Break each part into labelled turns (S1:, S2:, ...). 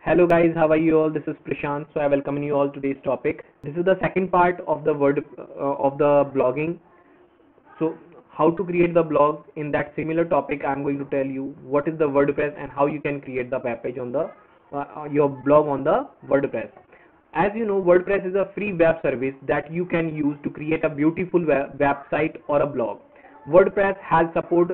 S1: Hello guys, how are you all? This is Prashant. So I welcome you all to today's topic. This is the second part of the blogging. So how to create the blog. In that similar topic, I'm going to tell you what is the WordPress and how you can create the web page on the your blog on the WordPress. As you know, WordPress is a free web service that you can use to create a beautiful website or a blog. WordPress has support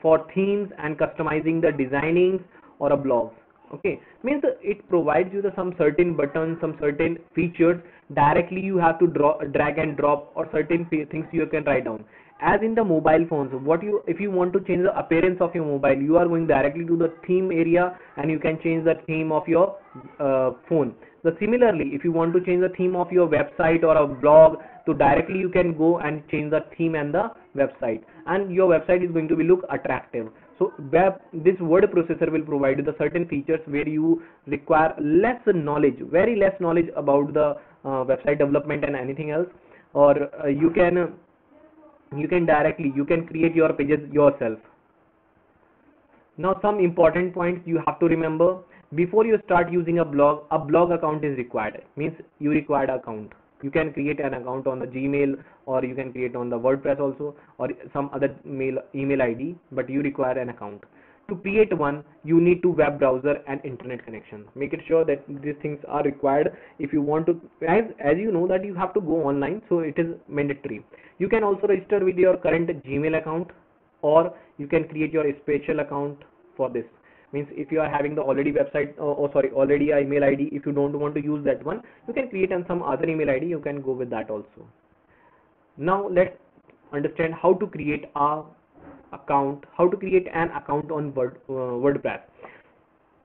S1: for themes and customizing the designings or a blog. Okay, means it provides you the some certain buttons, some certain features directly you have to drag and drop, or certain things you can write down. As in the mobile phones, what you if you want to change the appearance of your mobile, you are going directly to the theme area and you can change the theme of your phone. So similarly, if you want to change the theme of your website or a blog, so directly you can go and change the theme and the website, and your website is going to be look attractive. So this word processor will provide you the certain features where you require less knowledge, very less knowledge about the website development and anything else, or you can directly you can create your pages yourself. Now some important points you have to remember before you start using a blog account is required. Means you require an account. You can create an account on the Gmail, or you can create on the WordPress also, or some other email ID, but you require an account. To create one, you need to web browser and internet connection. Make it sure that these things are required if you want to, as you know that you have to go online, so it is mandatory. You can also register with your current Gmail account, or you can create your special account for this. Means if you are having the already website already a email ID, if you don't want to use that one, you can create on some other email ID, you can go with that also. Now let's understand how to create an account on WordPress.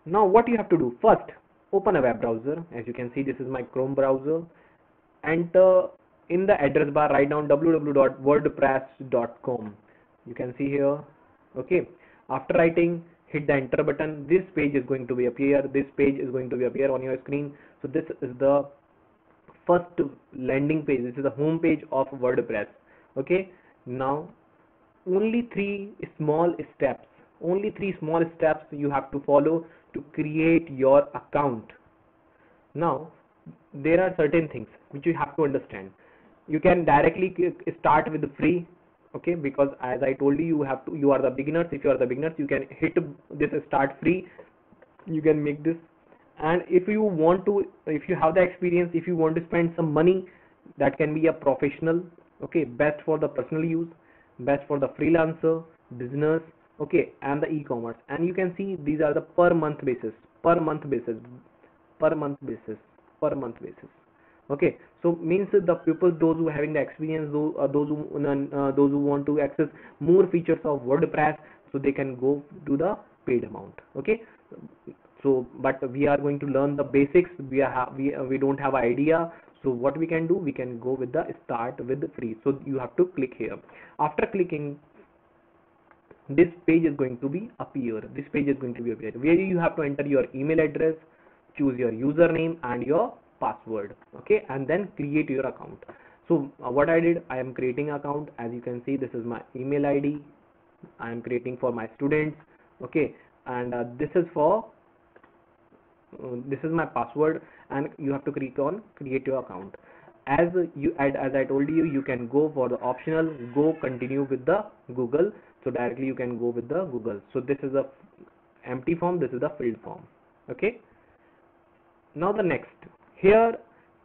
S1: Now what you have to do, first open a web browser. As you can see, this is my Chrome browser, and in the address bar write down www.wordpress.com. you can see here. Okay, after writing, hit the enter button. This page is going to be appear on your screen. So this is the first landing page. This is the home page of WordPress. Okay, now only three small steps you have to follow to create your account. Now there are certain things which you have to understand. You can directly start with the free. Okay, because as I told you, you are the beginners. If you are the beginners, you can hit this start free. You can make this, and if you have the experience, if you want to spend some money, that can be a professional. Okay, best for the personal use, best for the freelancer, business. Okay, and the e-commerce. And you can see these are the per month basis. Okay, so means the people, those who are having the experience, those who want to access more features of WordPress, so they can go to the paid amount. Okay, so but we are going to learn the basics. We don't have idea. So what we can do, we can go with the start with the free. So you have to click here. After clicking, this page is going to be appear. Where you have to enter your email address, choose your username and your password. Okay, and then create your account. So what I did, I am creating account. As you can see, this is my email ID. I am creating for my students. Okay, and this is my password, and you have to click on create your account. As I told you, you can go for the optional, go continue with the Google. So directly you can go with the Google. So this is a empty form, this is the filled form. Okay, now the next, here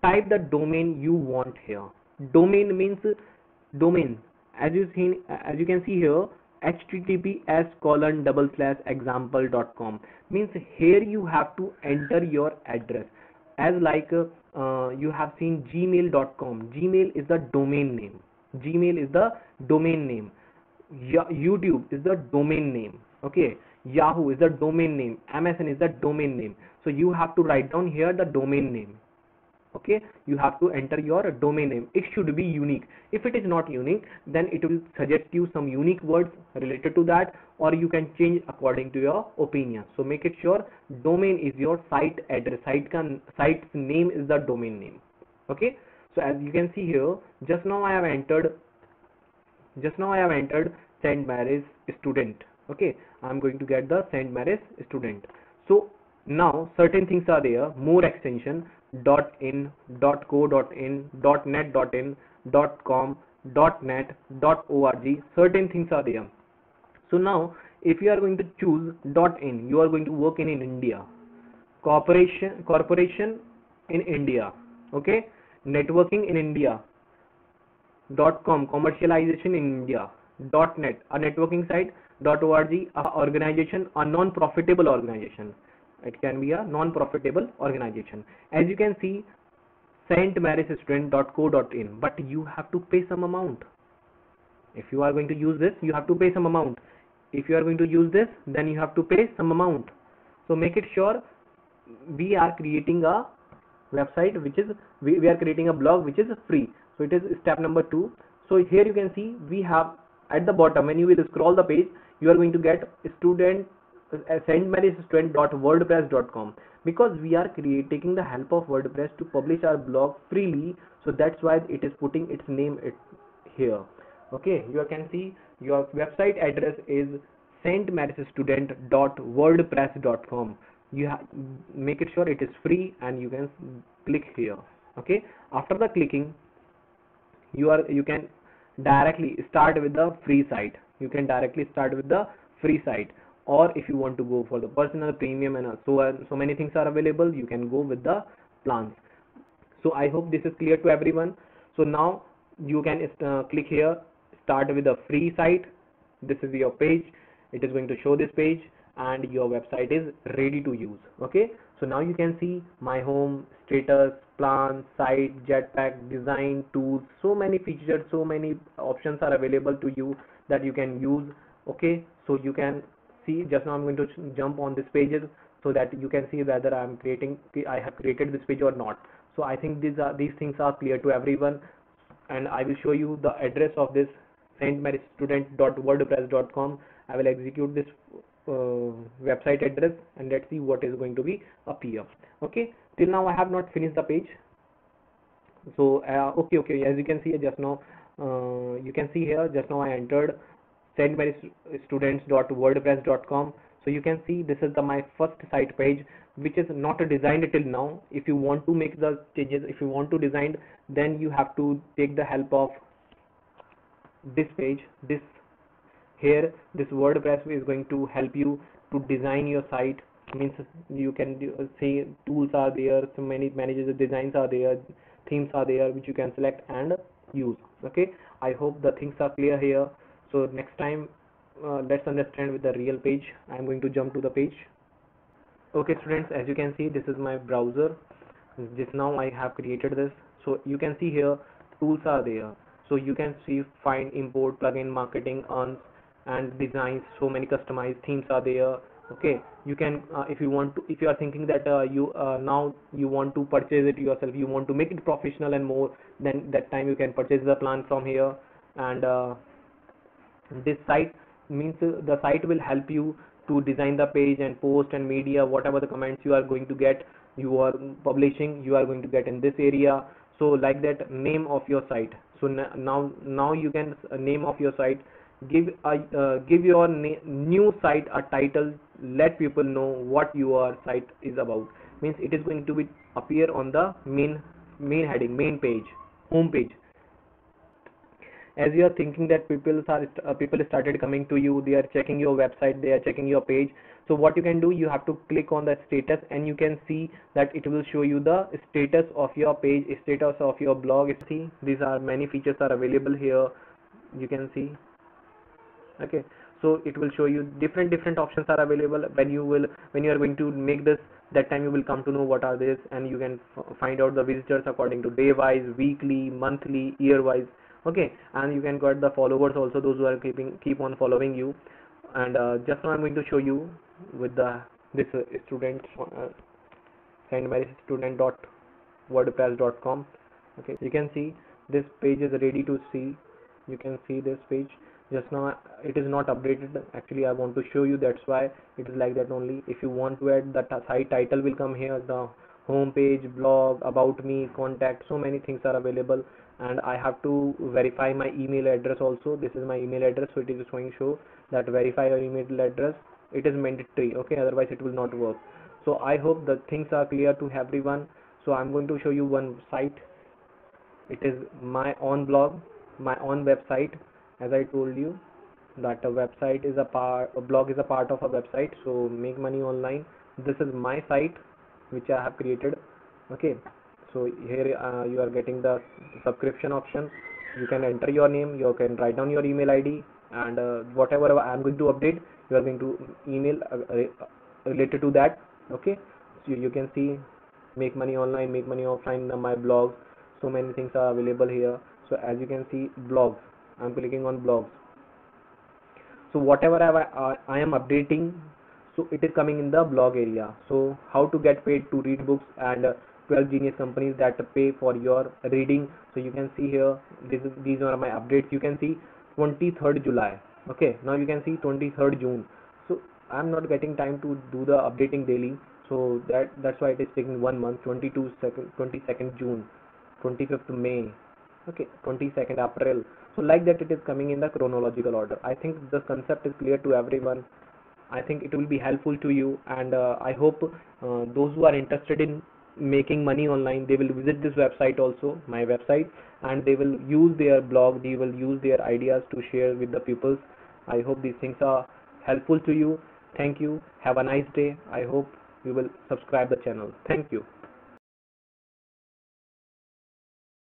S1: type the domain you want here. Domain means domain. As you can see here, https://example.com means here you have to enter your address. As like you have seen gmail.com. Gmail is the domain name. YouTube is the domain name. Okay, Yahoo is the domain name. MSN is the domain name. So you have to write down here the domain name. Okay, you have to enter your domain name. It should be unique. If it is not unique, then it will suggest you some unique words related to that, or you can change according to your opinion. So make it sure domain is your site address. Site's name is the domain name. Okay, so as you can see here, just now I have entered St. Mary's student. Okay, I'm going to get the St. Mary's student. So Now certain things are there, more extension, .in, .co.in, .net.in, .com, .net, .org, certain things are there. So now if you are going to choose .in, you are going to work in India, corporation in India, okay, networking in India, .com, commercialization in India, .net, a networking site, .org, a organization, a non-profitable organization. It can be a non-profitable organization. As you can see, saintmarystudent.co.in, but you have to pay some amount. If you are going to use this, you have to pay some amount. If you are going to use this, then you have to pay some amount. So make it sure we are creating a website which is, we are creating a blog which is free. So it is step number 2. So here you can see we have at the bottom, when you will scroll the page, you are going to get student saintmarystudent.wordpress.com, because we are taking the help of WordPress to publish our blog freely. So that's why it is putting its name here. Okay, you can see your website address is saintmarystudent.wordpress.com. You make it sure it is free and you can click here. Okay, after the clicking, you can directly start with the free site. You can directly start with the free site, or if you want to go for the personal, premium, and so many things are available, you can go with the plans. So I hope this is clear to everyone. So now you can click here, start with a free site. This is your page. It is going to show this page and your website is ready to use. Okay, so now you can see my home, status, plan, site, jetpack, design, tools, so many features, so many options are available to you that you can use. Okay, so you can see, just now I'm going to jump on this pages so that you can see whether I have created this page or not. So I think these things are clear to everyone, and I will show you the address of this saintmarystudent.wordpress.com. I will execute this website address and let's see what is going to be appear. Okay, till now I have not finished the page. So okay, as you can see just now, you can see here just now I entered saintmarystudents.wordpress.com. so you can see this is my first site page, which is not designed till now. If you want to make the changes, if you want to design, then you have to take the help of this page. This WordPress is going to help you to design your site. Means you can see tools are there, so many managers, designs are there, themes are there which you can select and use. Okay, I hope the things are clear here. So next time let's understand with the real page. I'm going to jump to the page. Okay students, as you can see, this is my browser. Just now I have created this. So you can see here tools are there. So you can see find, import, plugin, marketing, earns, and designs. So many customized themes are there. Okay, you can if you want to, if you are thinking that now you want to purchase it yourself, you want to make it professional and more, then that time you can purchase the plan from here. And this site means the site will help you to design the page and post and media, whatever the comments you are going to get, you are publishing, you are going to get in this area. So like that, name of your site. So now you can name of your site, give your new site a title, let people know what your site is about. Means it is going to be appear on the main heading, main page, home page. As you are thinking that people started coming to you, they are checking your website, they are checking your page. So what you can do, you have to click on the status and you can see that it will show you the status of your page, status of your blog. See, these are many features are available here, you can see. Okay, so it will show you different options are available. When you are going to make this, that time you will come to know what are this, and you can find out the visitors according to day wise, weekly, monthly, year wise. Okay, and you can get the followers also, those who are keep on following you. And just now I'm going to show you with this student saintmarystudent.wordpress.com. okay, you can see this page is ready to see. You can see this page. Just now it is not updated, actually I want to show you, that's why it is like that only. If you want to add, the site title will come here, the home page, blog, about me, contact, so many things are available. And I have to verify my email address also. This is my email address, so it is going to show that verify your email address. It is mandatory, okay, otherwise it will not work. So I hope the things are clear to everyone. So I'm going to show you one site. It is my own blog, my own website. As I told you that a website is a blog is a part of a website. So make money online. This is my site which I have created. Okay, so here you are getting the subscription option. You can enter your name, you can write down your email ID, and whatever I am going to update, you are going to email related to that. Okay, so you can see make money online, make money offline, my blog. So many things are available here. So as you can see, blogs, I'm clicking on blogs. So whatever I am updating, so it is coming in the blog area. So how to get paid to read books, and 12 genius companies that pay for your reading. So you can see here, these are my updates. You can see 23rd July. Okay, now you can see 23rd June. So I'm not getting time to do the updating daily. So that's why it is taking 1 month. 22nd June, 25th May, okay, 22nd April. So like that it is coming in the chronological order. I think the concept is clear to everyone. I think it will be helpful to you, and I hope those who are interested in making money online, they will visit this website also, my website, and they will use their blog, they will use their ideas to share with the pupils. I hope these things are helpful to you. Thank you, have a nice day. I hope you will subscribe the channel. Thank you.